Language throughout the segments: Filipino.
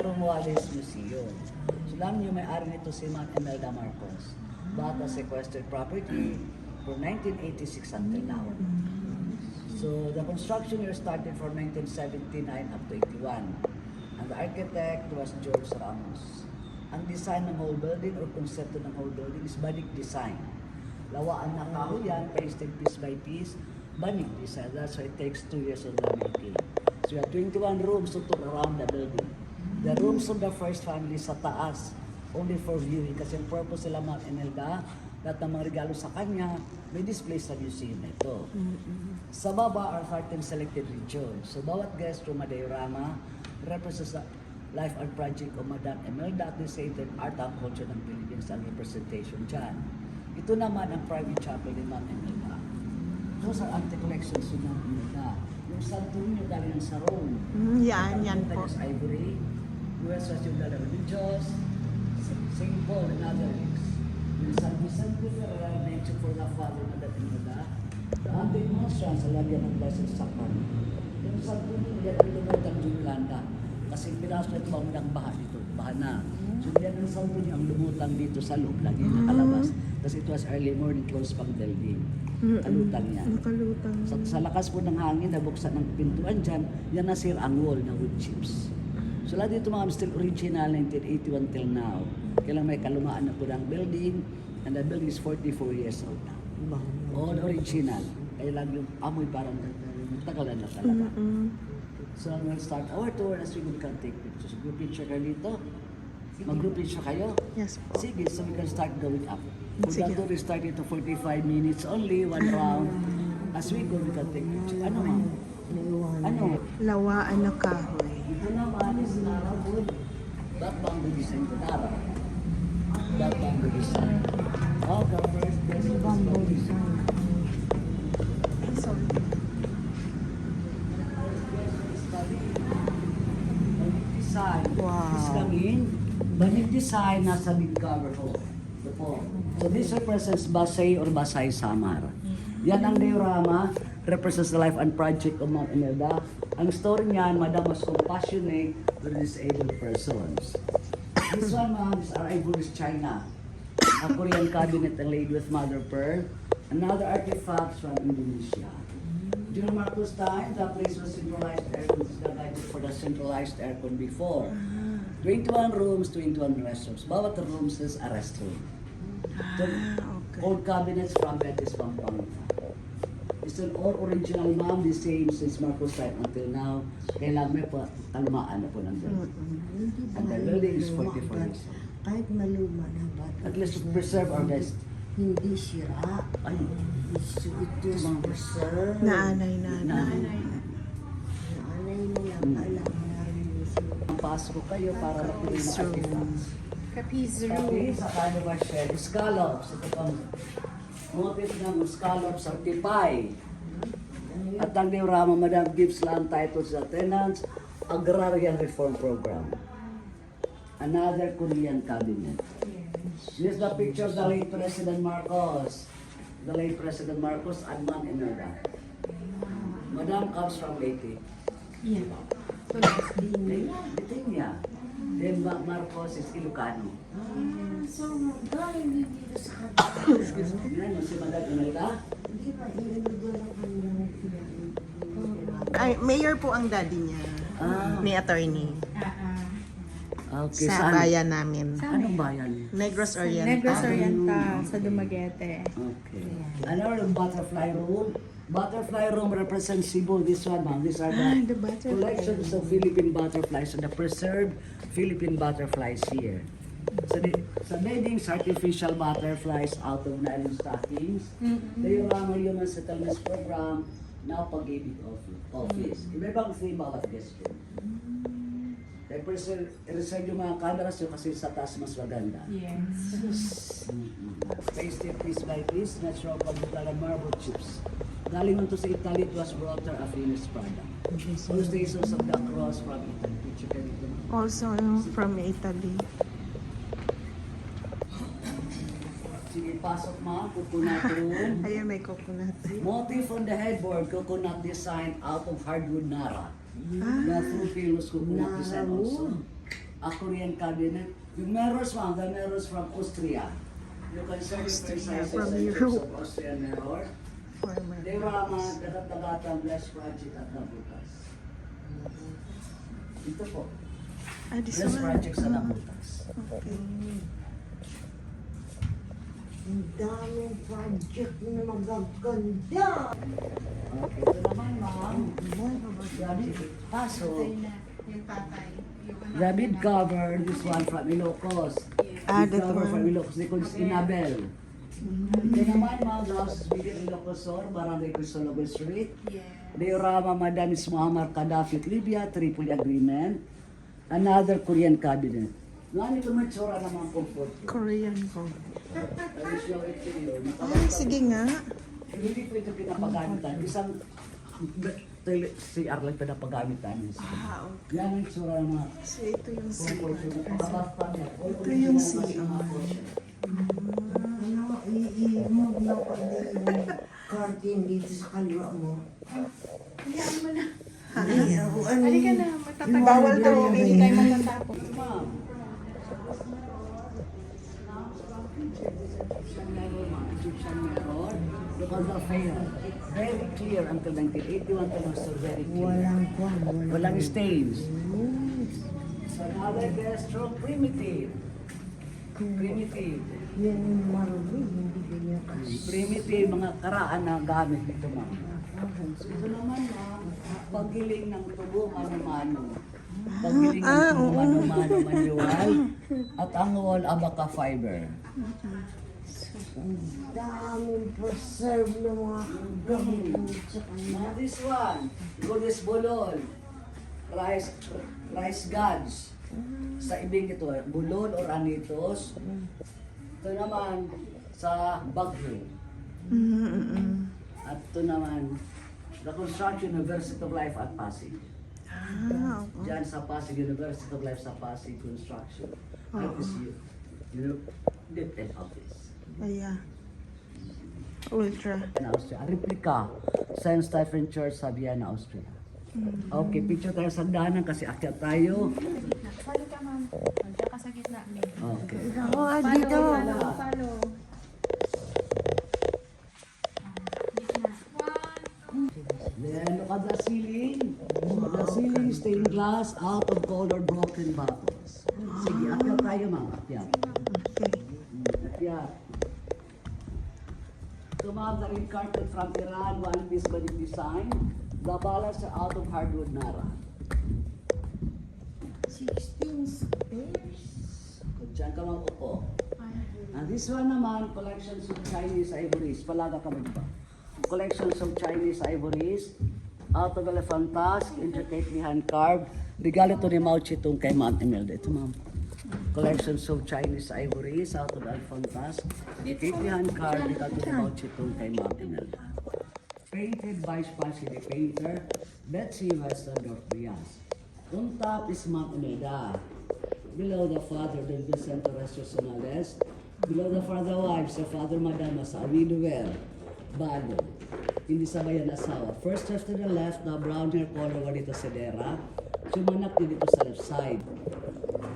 Romualdez Museum. So lang yung may-ari nito si Ma'am Imelda Marcos. Bought a sequestered property from 1986 until now. So the construction year started from 1979 up to 81. And the architect was George Ramos. Ang design ng whole building or konsepto ng whole building is banig design. Lawaan na kahoyan, pasted piece by piece, banig design. That's why it takes 2 years of the making. So we have 21 rooms total around the building. The rooms of the first family sa taas, only for viewing. Kasi ang purpose nila Ma'am Imelda, lahat ng mga regalo sa kanya, may display sa museum na ito. Sa baba are 13 selected regions. So bawat guest room, a diorama, represents the life art project of Madam Imelda at the same time art and culture ng Philippines ang representation dyan. Ito naman ang private chapel ni Ma'am Imelda. Those are anti-collections ni Ma'am Imelda. Yung santo niyo galing sa Rome. Yan po. Sa Ivory, US was yung Dala Religios, St. Paul and other links. Yung San Vicente Ferrer, mention for the Father of Madam Imelda. The anti-monstrance sa lagyan ng Blessed Sacrament. Yung santo niyo, yan ang lumutang Jumilanda. Kasi pinasok ito ang baha dito, baha na. So yan ang santo niya ang lumutang dito sa loob, lagi nakalabas. Kasi it was early morning, close pang building. Kalutang yan. Nakalutang. Sa lakas po ng hangin, nabuksan ng pintuan dyan, yan nasir ang wall na wood chips. So lahat dito mga still original, 1981 till now. Kailang may kalumaan na po ng building, and the building is 44 years old now. All original. Kaya lang yung amoy parang tagalan na talaga. So we'll start our tour as we can take pictures. Group picture kayo dito? Mag-group picture kayo? Yes po. Sige, so we can start going up. For Sige. that tour, we start ito 45 minutes only, one round. As we go, we can take picture. Ano ma'am? Ano? Lawaan na kahoy. Ito naman is Nara Wood. That bamboo design ko, Nara. That bamboo design. Oh, the first bamboo design. Sorry. Wow. Is coming. Banig design nasa big cover ko. Ito po. So this represents Basay or Basay Samar. Yan ang diorama, represents the life and project of Ma'am Imelda. Ang story niyan, Madam was compassionate to disabled persons. This one, ma'am, is our Ivory's China. A Korean cabinet laid with mother pearl. Another artifacts from Indonesia. During Marcos' time, the place was centralized aircon, guided for the centralized aircon before. 21 rooms, 21 restrooms. Bawat rooms is a restroom. Okay. Old cabinets from Betis, Pampanga. It's an all original, ma'am, the same since Marcos' time until now. Kailangan may kalumaan na po ng building. And the building is 44 years old. Kahit maluma na ba? At least to preserve our best. Hindi sira. Ay, It is preserved. Naanay na. Naanay nila alam namin siya. pasok kayo para makunin ng artifacts. Kapizro. Sabi sa Canova Shed, scallops. Ito pang motif ng scallops certified. At ang diorama, Madam gives land titles sa tenants, Agrarian Reform Program. Another Korean cabinet. This is the picture of the late President Marcos. The late President Marcos and Ma'am Imelda. Madam comes from Leyte. Yeah. Bitenya. Then Marcos is Ilocano. So, galing dito sa kanila. Excuse me. Yan, si Madam Imelda. Hindi pa, ilagay lang ang Ay, mayor po ang daddy niya. Ni attorney. Okay, Sa saan? bayan namin. Anong bayan? Negros Oriental. Negros Oriental sa Dumaguete. Okay. Another butterfly room. Butterfly room represents Cebu. This one, ma'am. These are the the butterfly collections of Philippine butterflies and the preserved Philippine butterflies here. So sa beddings, artificial butterflies out of nylon stockings. Diorama Human Settlements Program, now pag-ibig office. Iba-ibang theme bawat guest room. Kaya reserve yung mga cameras yun kasi sa taas mas maganda. Yes. Pasted piece by piece, natural pagbutal and marble chips. Galing nito sa Italy, it was brought a finished product. All stations of the cross from Italy. Picture ka dito. Also from Italy. Sige, pasok ma, coconut room. Ayun, may coconut. Motif on the headboard, coconut design out of hardwood Nara. The true famous coconut design also. a Korean cabinet. Yung mirrors, ma'am, the mirrors from Austria. You can search for sizes from and shapes Europe. of Austrian mirror. Former. They were mga dagat-dagatang blessed project at Nabutas. Ito po, This blessed one. project sa Nabutas. Okay. Ang daming project na magaganda. Okay, ito naman, ma'am. David, paso. Yung tatay. David covered this one from Ilocos. Ah, He that covered one. from Ilocos. They called Inabel. Ito naman, ma'am, House Bigil Ilocosor, Barangay Cristologo Street. Diorama Madamis Muammar Gaddafi, Libya, Tripoli Agreement. Another Korean cabinet. Nani ko may tsura ng mga comfort. Korean ko. I show it to you. Sige nga. Hindi po ito pinapagamitan. Isang CR lang pinapagamitan. Okay. Yan ang tsura ng mga So, ito yung comfort. Ito yung CR. Ano, i-move na ko yung curtain dito sa kaliwa mo. Halika na, magtatapos. Bawal daw. Hindi tayo magtatapos. Ma'am. Egyptian mirror, because of fail. Very clear until 1981 to now, so very clear. Walang kwan, Walang stains. So another gastro primitive. Primitive. Yan yung marumi, hindi ganyan kasi. Primitive, mga karaan na gamit dito, ma'am. Ito naman, ma'am, paggiling ng tubo, mano-mano. Paggiling ng tubo, mano-mano, manual. At ang wall, abaca fiber. Ang daming preserve ng mga gamit sa kanya. Now this one, goddess bolol. Rice gods. Sa ibig ito, bulol or anitos. Ito naman sa Baguio. At ito naman, the construction University of Life at Pasig. Ah, Diyan sa Pasig, University of Life sa Pasig Construction. At is you did office. Ayan. Ultra. In Austria. A replica, St. Stephen Church sa Vienna, Austria. Okay, picture tayo sa daanan kasi akyat tayo. Follow ka, ma'am. Diyan ka sa gitna. Okay. Ako, dito. Follow. Then look at the ceiling. The ceiling stained glass out of colored broken bottles. Sige, akyat tayo mga akyat. Okay. Akyat. Tumagaling carpet from Iran, one piece body design. The balance are out of hardwood nara. 16 spares. Diyan ka maupo. And this one naman, collections of Chinese ivories. Palaga ka ba? Collections of Chinese ivories. Out of elephant tusk, intricately hand-carved. Regalo to ni Mao Zedong kay Ma'am Imelda. Ito, ma'am. Collections of Chinese ivories out of elephant tusk. Intricately hand-carved. Regalo to ni Mao Zedong kay Ma'am Imelda. Painted by Spanish painter Betsy Westendorf Diaz. On top is Ma'am Imelda. Below the father, the Vicente Restorales. Below the father wives, the father Madama sa Awiduel. Balo. Hindi sabayan asawa. First left to the left, na brown hair color wa dito sa dera. Sumanak din dito sa left side.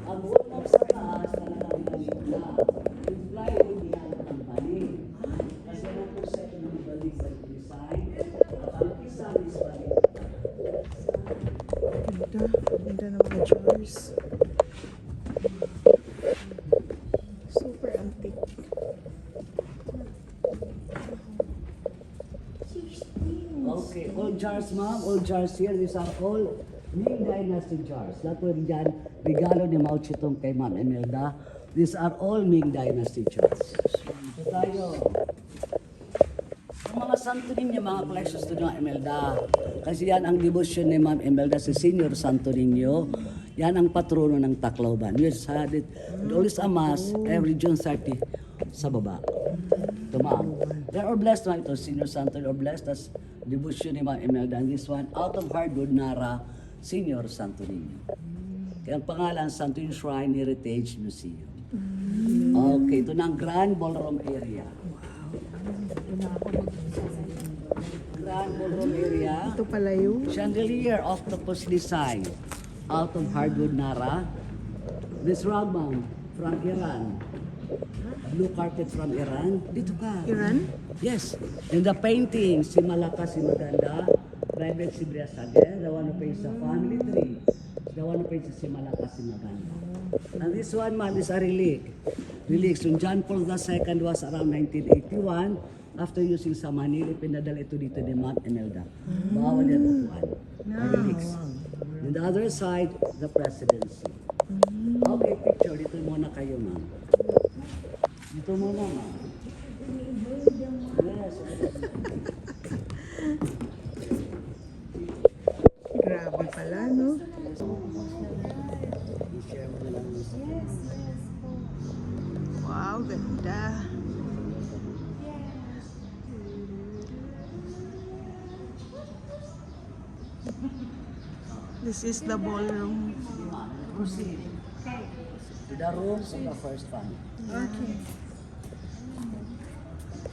Ang unang sa taas, talagang manipla. Yung plywood niya ang balik. Kasi ang percent ng balik sa design. At ang isa is balik. Ganda. Ganda ng mga drawers. Super antique. 16. Okay, all jars ma'am, all jars here, these are all Ming Dynasty jars. Lahat po dyan, regalo ni Mao Zedong kay Ma'am Imelda. These are all Ming Dynasty jars. So tayo. Ang mga santo ninyo, mga collections to ng Imelda. Kasi yan ang devotion ni Ma'am Imelda sa Senior Santo Niño. Yan ang patrono ng Tacloban. We had it, we always a mass every June 30 sa baba. Ito ma'am. They are blessed na ito. Senior Santo, they are blessed. That's devotion ni Ma'am Imelda. And this one, out of hardwood, Nara, Senior Santo Niño. Kaya ang pangalan, Santo Niño Shrine Heritage Museum. Okay, ito na ang Grand Ballroom area. Grand Ballroom area. Ito pala yung Chandelier, octopus design. Out of hardwood Nara. This rug, ma'am, from Iran. Blue carpet from Iran. Dito ka. Iran? Yes. And the painting, si Malaka, si Maganda, Private si Briasage, the one who paints the family tree, the one who paints si Malaka, si Maganda. And this one, man, is a relic. Relics. Yung John Paul II was around 1981. After using sa Manila, pinadala ito dito ni Mount Imelda. Bawal yan upuan. Relics. On the other side, the presidency. Okay, picture. Dito muna kayo, ma'am. Dito muna, ma'am. Yes. Grabe pala, no? I-share mo na lang. Wow, ganda. This is the ballroom. Proceed. To the rooms of the first family. Okay.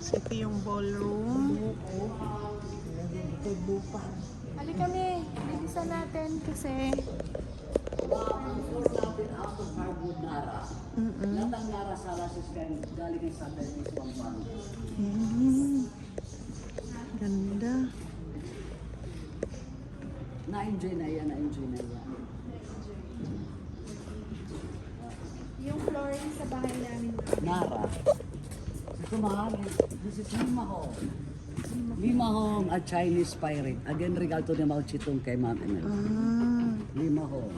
So, ito yung ballroom. Hali kami. Bilisan natin kasi Ang floor natin out of hardwood Nara. Lahat ang Nara sa Rasis galing sa Betis Pampanga. Ganda. Na-enjoy na yan, na-enjoy na yan. yung flooring sa bahay namin. Nara. Ito mahal. This is Limahong. Limahong, a Chinese pirate. Again, regalo to ni Mao Zedong kay Ma'am Imelda. Limahong.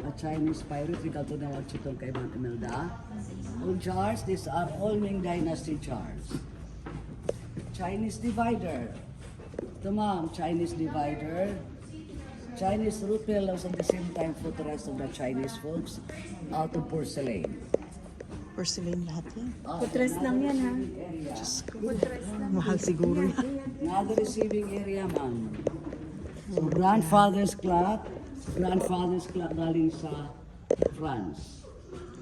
A Chinese pirate, regalo to ni Mao Zedong kay Ma'am Imelda. Old jars, these are all Ming Dynasty jars. Chinese divider. Ito ma'am, Chinese divider. Chinese root beer loaves at the same time food the rest of the Chinese folks out of porcelain. Porcelain lahat yan. Putres lang yan, ha? Area. Mahal siguro yan. Another receiving area, ma'am. So, grandfather's clock galing sa France.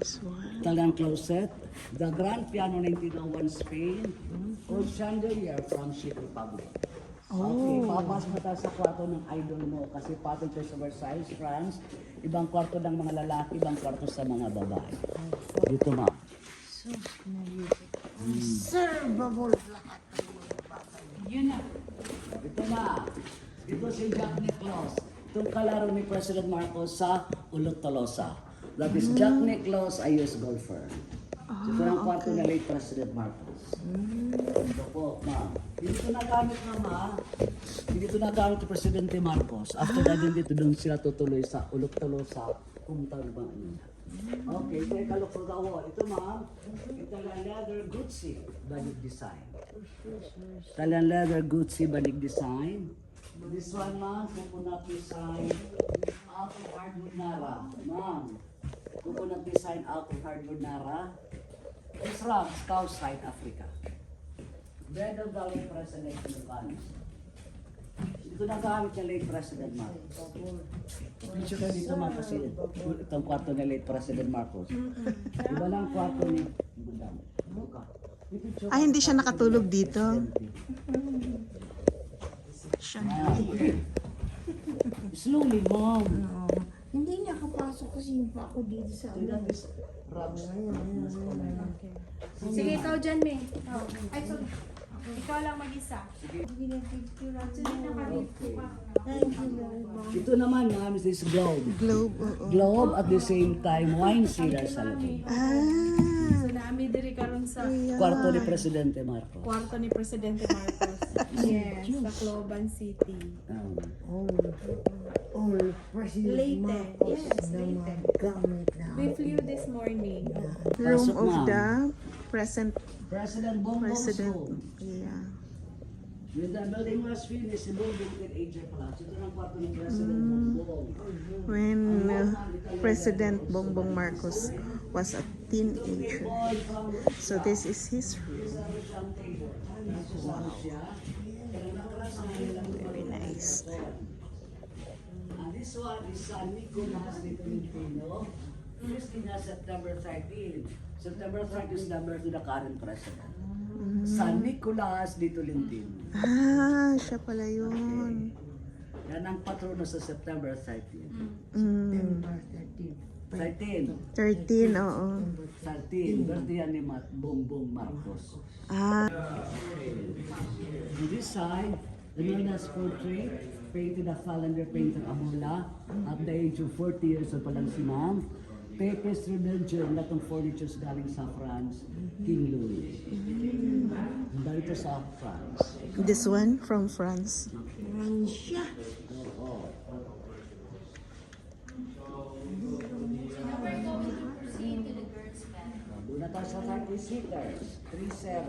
This one. Italian closet. The grand piano 1901 Spain. Old chandelier from Czech Republic. Okay, papasok na tayo sa kwarto ng idol mo kasi patol tayo sa Versailles, France. Ibang kwarto ng mga lalaki, ibang kwarto sa mga babae. Dito, ma'am. Sir, babol lahat. Ito na. Ito si Jack Nicklaus. Itong kalaro ni President Marcos sa Ulot Tolosa. That is Jack Nicklaus, a US golfer. Ito ang kwarto na late President Marcos. Ito po, ma'am. Hindi ito nagamit na, ma'am. Hindi ito nagamit ni Presidente Marcos. After that, dito doon sila tutuloy sa Ulot Tolosa. Kung tawag ba ano. Okay, ito ay kalukagawa. Ito, ma'am. Italian leather Gucci banig design. Italian leather Gucci banig design. This one, ma'am, coconut design out of hardwood Nara. Ma'am, coconut design out of hardwood Nara. This rug, South Africa. Bed of the late President Marcos. Dito nagamit yung late President Marcos. Picture ka dito, ma'am, kasi itong kwarto ni late President Marcos. Iba lang kwarto ni Madam. Ah, hindi siya nakatulog dito. Slowly, ma'am. Hindi niya kapasok kasi pa ako dito sa Tingnan this rugs. Sige, ikaw dyan, May. Oh. Ay, sorry. Ikaw lang mag-isa. Sige, nakabito ka. Thank you very much. Ito naman, ma'am, is this globe. Globe, oo. Globe at the same time, wine cellar sa loob. Ah, So, naami diri karon sa Kwarto ni Presidente Marcos. kwarto ni Presidente Marcos. Yes, sa Cloban City. All President Late. Marcos Yes, na late. magamit na. We flew this morning. room Pasok, of ma'am. the present President Bongbong's president. home. Yeah. When the building was finished, si Bongbong with AJ Palacio. Ito ang kwarto ni President Bongbong. When President Bongbong Marcos was a teenager. So this is his room. Very nice. And this one is San Nicolas de Tolentino. This is September 13. September 13 is the birth of the current president. San Nicolas de Tolentino. Ah, siya pala yun. Yan ang patrono sa September 13. September 13. 13. 13, oo. 13. Birthday yan ni Bongbong Marcos. Ah, On this side, the Nona's portrait, painted a calendar painter Amula. At the age of 40 years old pa lang si ma'am. Tapestry Belgium, lahat ng furnitures galing sa France, King Louis. Dahil ito sa France. this one from France. Fransya. Oo. Doon na tayo sa 30 seaters. 3-0.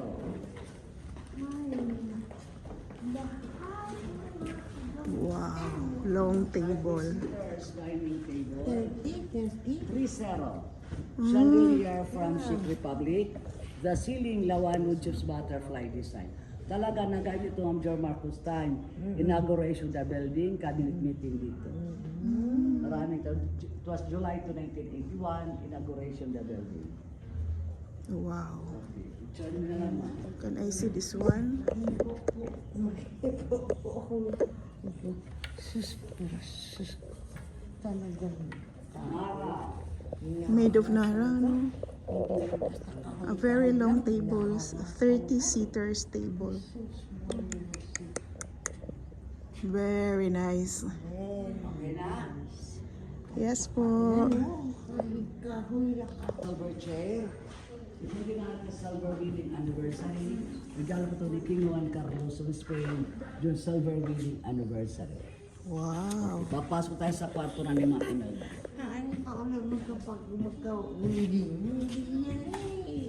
Wow, long table. Seaters, dining table. 30. 3-0. Chandelier from Czech Republic. The ceiling, Lawan Woodchips butterfly design. Talaga nagamit ito ang George Marcos time. Inauguration the building, cabinet meeting dito. Maraming it was July 2, 1981, inauguration the building. Wow. Picture nyo na lang, ma'am. Can I see this one? Sus. Talagang. Tara. Made of Nara, no? A very long tables, 30 seaters table. Very nice. Okay na? Yes po. Kahoy lang. Silver chair. Ito din natin silver wedding anniversary. Regalo ko ito ni King Juan Carlos of Spain yung silver wedding anniversary. Wow. Papasok tayo sa kwarto na ni Ma'am Imelda. Ano pa ako na magka-wedding? Wedding yan eh.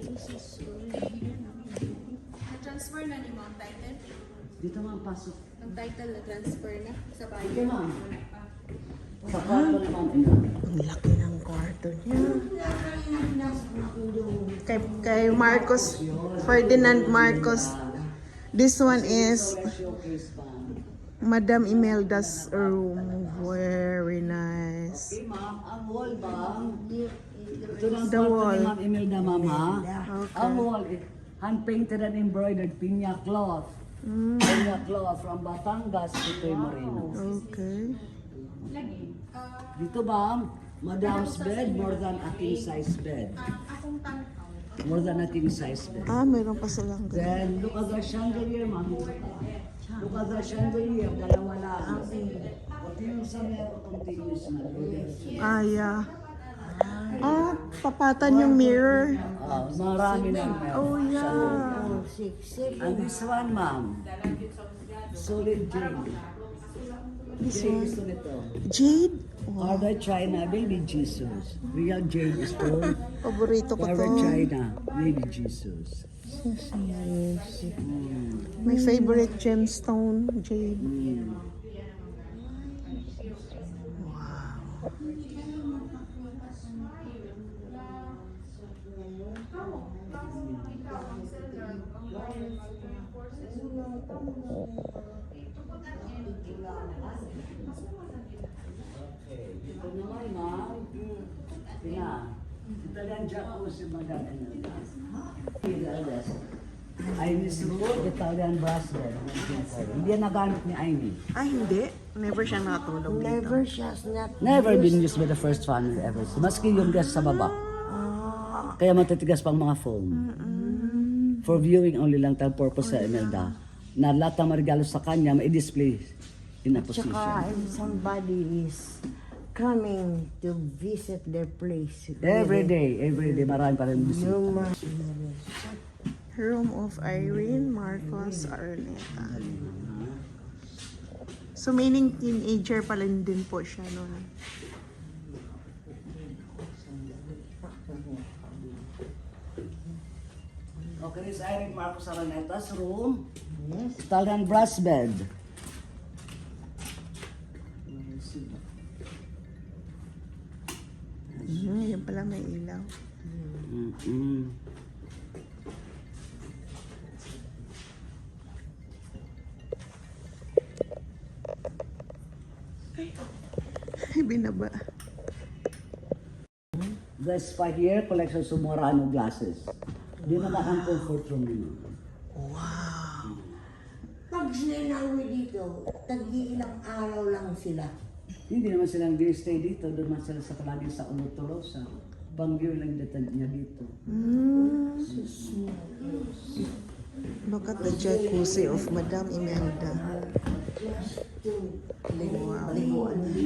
Na-transfer na ni Ma'am title? Dito ma'am, pasok. Ang title na-transfer na sa bahay. Sige ma'am. Sa kwarto ni Ma'am Imelda. Ang laki ng kwarto niya. Kay Marcos, Ferdinand Marcos. This one is Showcase ma'am. Madam Imelda's room. Very nice. Okay ma'am, ang wall ma'am. Ito na ang The kwarto wall. ni Ma'am Imelda ma'am ha. Okay. Ang wall, hand-painted and embroidered piña cloth. Piña cloth from Batangas, Pitoy Moreno. Okay. Dito ma'am, Madam's bed, more than a king size bed. Akong tanaw. More than a king size bed. Ah, meron pa silang ganun. Then, look at the chandelier, ma'am. Look at the chandelier, dalawa lang. Continuous sa meron, continuous na. Ah, yeah. Ah, papatan yung mirror. Marami na meron. Oh, yeah. Oh, 6. And this one, ma'am. Solid jade. This Jade one. gusto nito. Jade? Carver China, baby Jesus. Real jade stone. Paborito ko to. Carver China, baby Jesus. My favorite gemstone, jade. Ito naman, ma'am. Tina. Italian jacuzzi, madam. Ivy's room, Italian brass bed. Hindi yan nagamit ni Ivy. Ah, hindi. Never siya nakatulog dito. Never siya snap. Never been used by the first family ever. Maski yung guest sa baba. Kaya matitigas pang mga foam. For viewing only lang tal purpose sa Imelda. Na lahat ng regalo sa kanya, may display in a position. Tsaka if somebody is coming to visit their place. Every day, marami pa rin bisita. Yung mga Room of Irene Marcos Araneta. So, meaning teenager pa rin din po siya noon. Okay, this is Irene Marcos Araneta's room. Italian brass bed. Yan pala may ilaw. Ay, binaba. The spa here, collection of Murano glasses. Di naman ang comfort room nyo. pag sila nauwi dito, tag-iilang araw lang sila. Hindi naman silang stay dito, doon man sila sa palagi sa Tolosa. Banggyo lang dito niya dito. Look at the jacuzzi of Madam Imelda. Wow.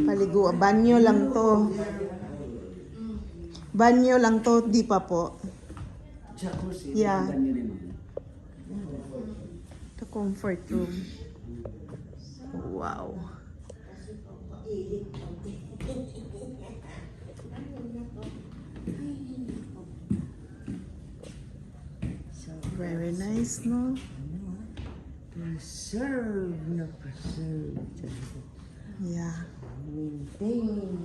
Paliguan. Banyo lang to. Banyo lang to, di pa po. Jacuzzi, Yeah. banggyo ni Mama. The comfort room. Wow. Very nice, no? Preserve na preserve. Yeah. Maintain.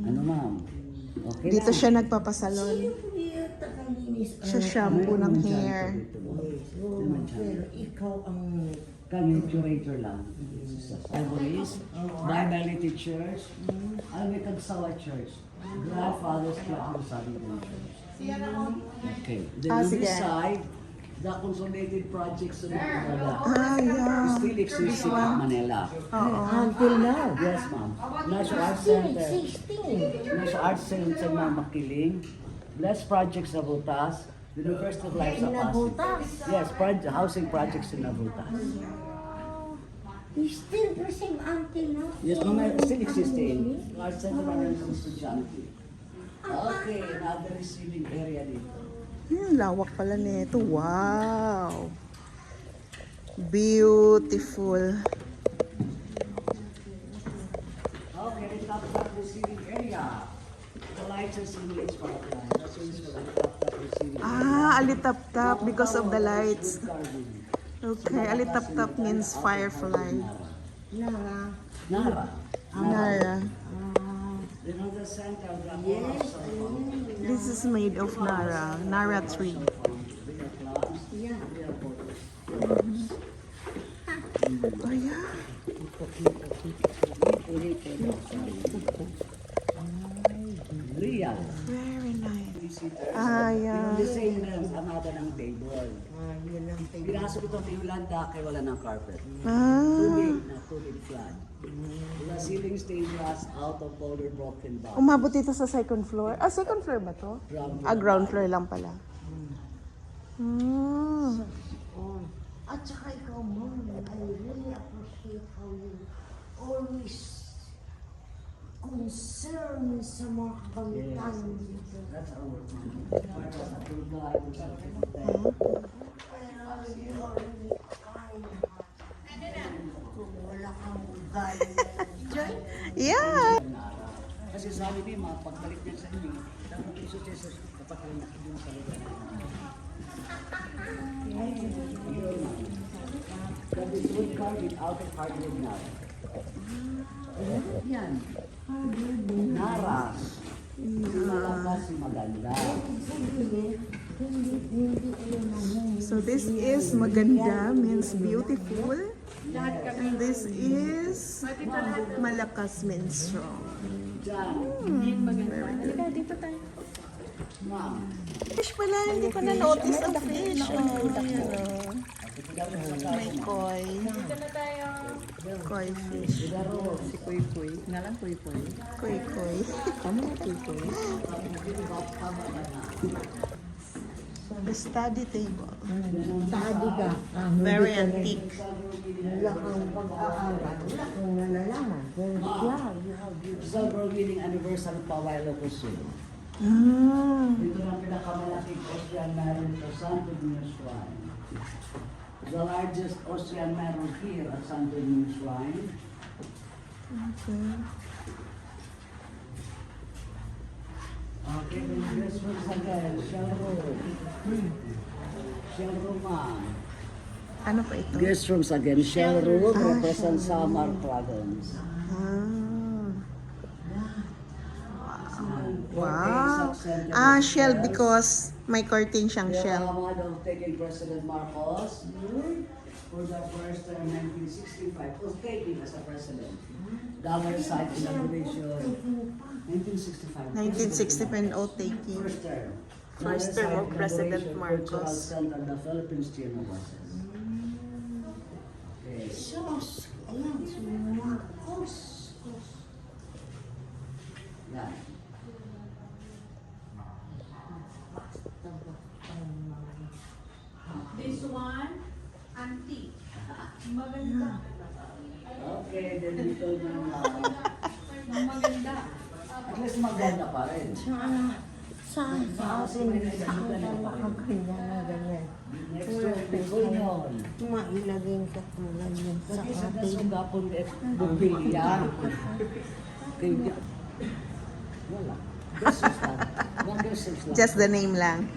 Ano ma'am? Okay Dito lang. siya nagpapasalon. Yata kalinis. Siya shampoo ng hair. Pero ikaw ang Kami curator lang. Libraries, Bible Church, Almitan Sawa Church, Grandfather's Club ng Sabi ng Church. Okay. Then on sige. this side, the consolidated projects of Manila Yeah. still exists in Manila. until now. Yes, ma'am. National Arts Still Center. existing. National Arts Center ng Makiling. Blessed Projects sa Butas. University of Life sa Nabutas. Pasig. Yes, housing projects in Nabutas. He's still the same until now. Yes, ma'am, still existing. Arts Center ng estudyante. Okay, another receiving area dito. Lawak pala nito. Wow. Beautiful. Okay, the top receiving area. The lights are similar to pipeline. That's why it's called top receiving area. Alitap-tap because of the lights. Wood carving. Okay, alitap-tap means firefly. Nara. Nara. Nara. Then on the center of the yes, This is made of Nara. Nara tree. Yeah. Oh yeah. Real. Very nice. Visitors. Yeah. The same as amada ng table. Yun ang tingin. Pinasok itong Yolanda kay wala ng carpet. Ah. Tubig flat. The ceiling stained glass out of powder broken box. Umabot dito sa second floor. Second floor ba to? Ground floor lang pala. Hmm. Oh. At saka ikaw, Mom, I really appreciate how you always concern sa mga kabalitan dito. That's our work. That's a tour guide or something like that. Pero you are really kind. Kung wala kang ugali. Yeah. Kasi sabi niya, mga pagbalik niya sa inyo, dapat iso siya sa kapag nakikita sa lugar na. That is wood carved out of hardwood now. Yan. Naras. Malakas si maganda. So this is maganda means beautiful. And this is malakas means strong. Diyan. Dito tayo. Ma'am. Fish pala, hindi ko na-notice ang fish. May koi. Koi fish. Si Kuy Kuy. Nga lang Kuy Kuy. Koi koi. Ano na Kuy Kuy? The study table. Tadi ka. Very antique. Wala kang pag-aaral. Wala kang nalalaman. Very glad you have your Silver winning anniversary pa while ako Ah. Dito ang pinakamalaking Austrian marriage sa Santo Domingo Shrine. The largest Austrian marriage here at Santo Domingo Shrine. Okay. Okay, then this one's again, Shell Road. Shell Roman. Ano pa ito? Guest rooms again, Shell Road represents Samar Province. Ah. Wow. Shell because may curtain siyang The shell. Ahmad of taking President Marcos for the first time in 1965 was taken as a president. Dollar site inauguration 1965. 1960 taking. First term. First term of President Marcos. Cultural Center of the Philippines General Bosses. Okay. sauce. Ayan, si Marcos. Yan. This one, antique. Maganda. Okay, then dito na Maganda. at least maganda pa rin. Saan sa atin? Saan ka nakakanya na ganyan? Next to Bicol yun. Mailagay ka tulad yan sa Kasi sa atin. nasugapon at bumbilya. Kaya, wala. Beses lang. One beses lang. Just the name lang.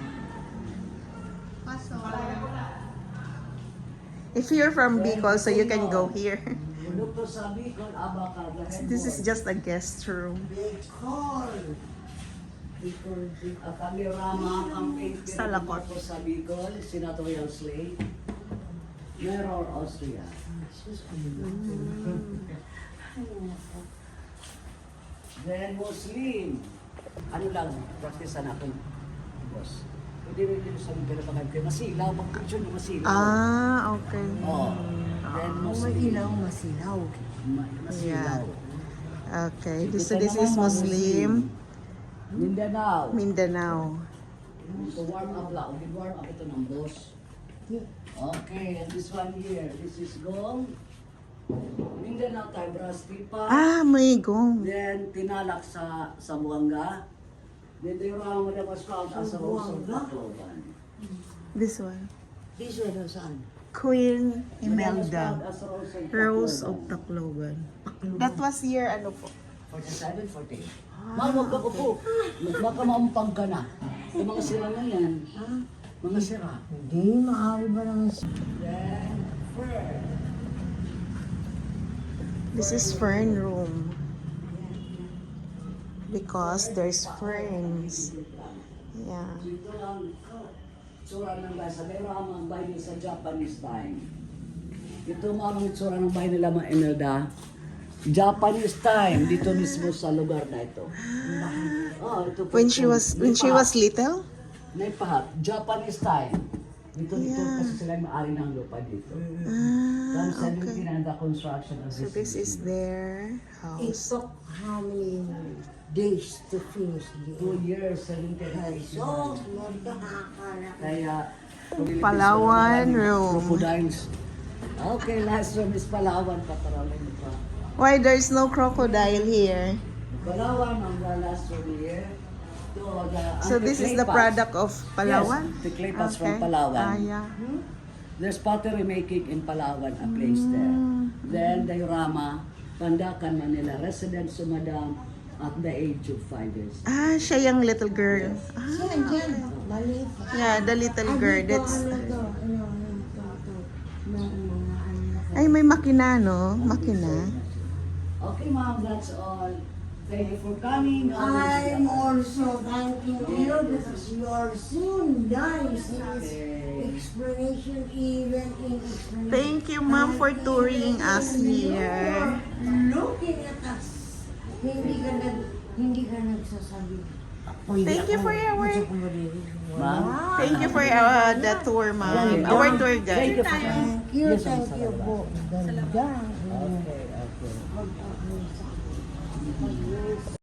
Paso. If you're from Bicol, so you can go here. Look to sa Bicol, Abaca, the head This is boy. just a guest room. Bicol. At ang Mirama, ang Sa Lakot. po sa Bicol, senatorial slate, Mayor Austria. Then Muslim. Ano lang, practice na akong boss. Hindi rin din sa mga pinapakad kayo. Masilaw, mag-picture na masilaw. Ah, okay. Oh. Then May Muslim. ilaw masilaw. Masilaw. Okay. Ito This is naman, Muslim. Mindanao. Mindanao. So warm up lang. Warm up ito ng boss. Okay, and this one here, this is Gong. Mindanao tayo, Brastipa. Ah, may gong. Then tinalak sa Buanga. Then the Rama that was found as a rose of Tacloban. This one. Piso na saan? Queen That was Imelda. found as a Rose of Tacloban. Tacloban. That was year ano po? 47, 48. Ma'am, huwag ka po. Baka maumpag ka na. Yung mga sira na yan. Mga sira. Hindi, maaari ba naman sa... Then, fern. This is fern room. Because there's ferns. Yeah. Ito ang tsura ng bahay sa Merama, ang bahay nila sa Japanese time. Ito mga itsura ng bahay nila mga Imelda. Japanese time, dito mismo sa lugar na ito. Oh, ito po When she ito. was little? Naipahat, Japanese time. Dito Yeah. kasi sila yung maari ng lupa dito. Ah, From 17 okay. and the construction of So this is their It house. took how many days to finish the 2 years, 17 So, magkakakala. Kaya, Palawan room. Crocodiles. Okay, last room is Palawan. Pataralin pa. Why there's no crocodile here? Palawan ang last room here. So this is the product of Palawan? Yes, the clay pots Okay. from Palawan. Ah, yeah. There's pottery making in Palawan, a place there. Then the Rama, Pandacan, Manila, residence to Madam at the age of 5 years. Ah, siya yung little girl. Ah, Saan dyan? Maliit. yeah, the little girl. That's, Ano to? Ano to? Ng mga ano. ay, may makina, no? Makina. Okay, ma'am, that's all. Thank you for coming. I'm also thanking you because you are so nice in this explanation, even in explanation. Thank you, ma'am, for touring us here. Looking at us. Hindi ka nagsasabi. Thank you for your work. Ma'am? Thank you for the tour, ma'am. Our tour Thank you guide. for coming. Thank you, Yes, ma'am, thank you salamat. po. Ganda. Okay, okay.